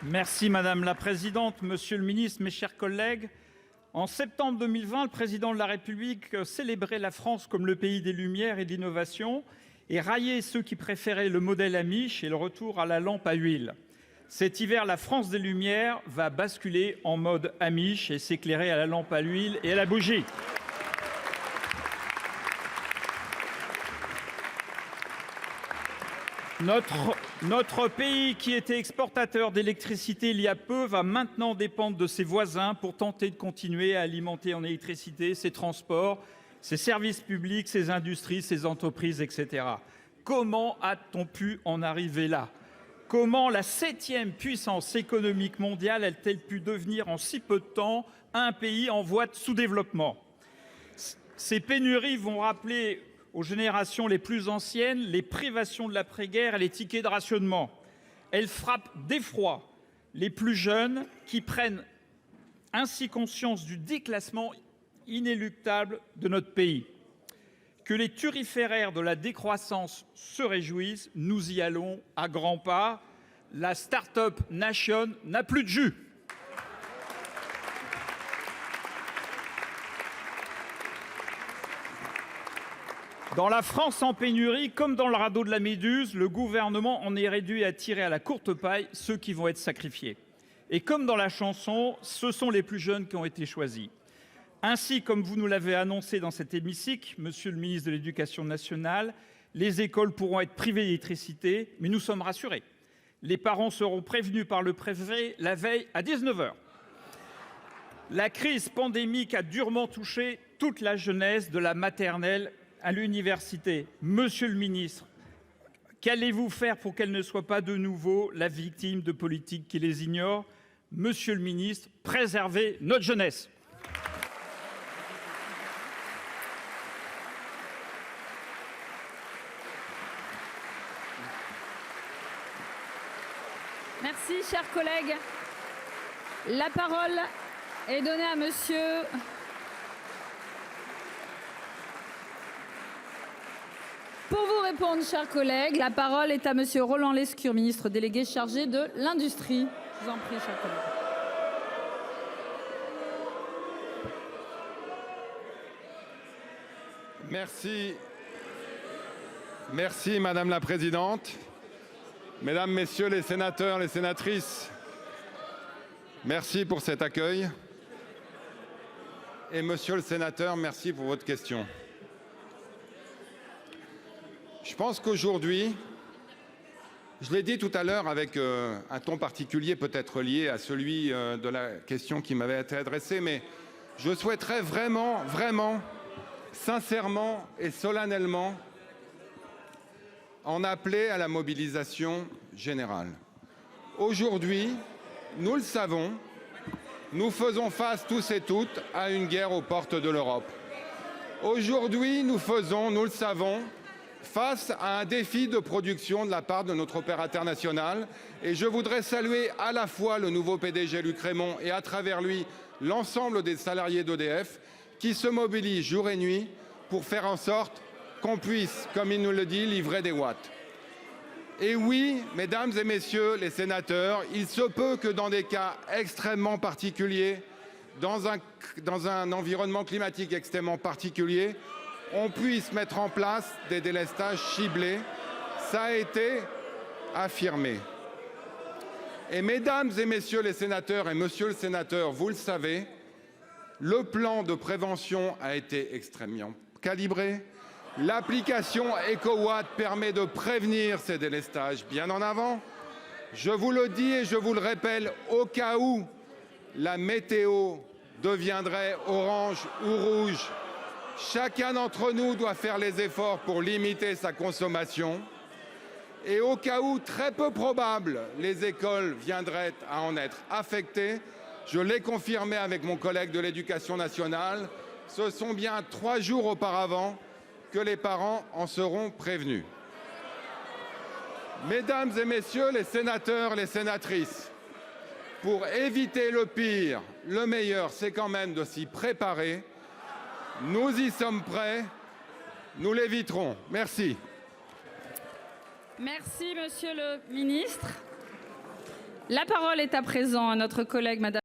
Merci madame la présidente, monsieur le ministre, mes chers collègues. En septembre 2020, le président de la République célébrait la France comme le pays des Lumières et de l'innovation et raillait ceux qui préféraient le modèle Amish et le retour à la lampe à huile. Cet hiver, la France des Lumières va basculer en mode Amish et s'éclairer à la lampe à l'huile et à la bougie. Notre pays, qui était exportateur d'électricité il y a peu, va maintenant dépendre de ses voisins pour tenter de continuer à alimenter en électricité ses transports, ses services publics, ses industries, ses entreprises, etc. Comment a-t-on pu en arriver là? Comment la 7e puissance économique mondiale a-t-elle pu devenir en si peu de temps un pays en voie de sous-développement? Ces pénuries vont rappeler aux générations les plus anciennes les privations de l'après-guerre et les tickets de rationnement. Elles frappent d'effroi les plus jeunes qui prennent ainsi conscience du déclassement inéluctable de notre pays. Que les turiféraires de la décroissance se réjouissent, nous y allons à grands pas. La Start-up Nation n'a plus de jus. Dans la France en pénurie, comme dans le radeau de la Méduse, le gouvernement en est réduit à tirer à la courte paille ceux qui vont être sacrifiés. Et comme dans la chanson, ce sont les plus jeunes qui ont été choisis. Ainsi, comme vous nous l'avez annoncé dans cet hémicycle, monsieur le ministre de l'Éducation nationale, les écoles pourront être privées d'électricité, mais nous sommes rassurés. Les parents seront prévenus par le préfet la veille à 19 h. La crise pandémique a durement touché toute la jeunesse, de la maternelle à l'université. Monsieur le ministre, qu'allez-vous faire pour qu'elle ne soit pas de nouveau la victime de politiques qui les ignorent? Monsieur le ministre, préservez notre jeunesse. Merci, chers collègues. La parole est donnée à monsieur Pour vous répondre, chers collègues, la parole est à monsieur Roland Lescure, ministre délégué chargé de l'Industrie. Je vous en prie, chers collègues. Merci madame la présidente. Mesdames, messieurs les sénateurs, les sénatrices, merci pour cet accueil. Et monsieur le sénateur, merci pour votre question. Je pense qu'aujourd'hui, je l'ai dit tout à l'heure avec un ton particulier peut-être lié à celui de la question qui m'avait été adressée, mais je souhaiterais vraiment, sincèrement et solennellement en appeler à la mobilisation générale. Aujourd'hui, nous le savons, nous faisons face tous et toutes à une guerre aux portes de l'Europe. Aujourd'hui, nous le savons, face à un défi de production de la part de notre opérateur national. Et je voudrais saluer à la fois le nouveau PDG Luc Rémont et à travers lui l'ensemble des salariés d'EDF qui se mobilisent jour et nuit pour faire en sorte qu'on puisse, comme il nous le dit, livrer des watts. Et oui, mesdames et messieurs les sénateurs, il se peut que dans des cas extrêmement particuliers, dans un environnement climatique extrêmement particulier, on puisse mettre en place des délestages ciblés. Ça a été affirmé. Et mesdames et messieurs les sénateurs et monsieur le sénateur, vous le savez, le plan de prévention a été extrêmement calibré. L'application EcoWatt permet de prévenir ces délestages bien en avant. Je vous le dis et je vous le répète, au cas où la météo deviendrait orange ou rouge, chacun d'entre nous doit faire les efforts pour limiter sa consommation. Et au cas où, très peu probable, les écoles viendraient à en être affectées, je l'ai confirmé avec mon collègue de l'Éducation nationale, ce sont bien 3 jours auparavant que les parents en seront prévenus. Mesdames et messieurs les sénateurs, les sénatrices, pour éviter le pire, le meilleur, c'est quand même de s'y préparer. Nous y sommes prêts, nous l'éviterons. Merci. Merci, monsieur le ministre. La parole est à présent à notre collègue Madame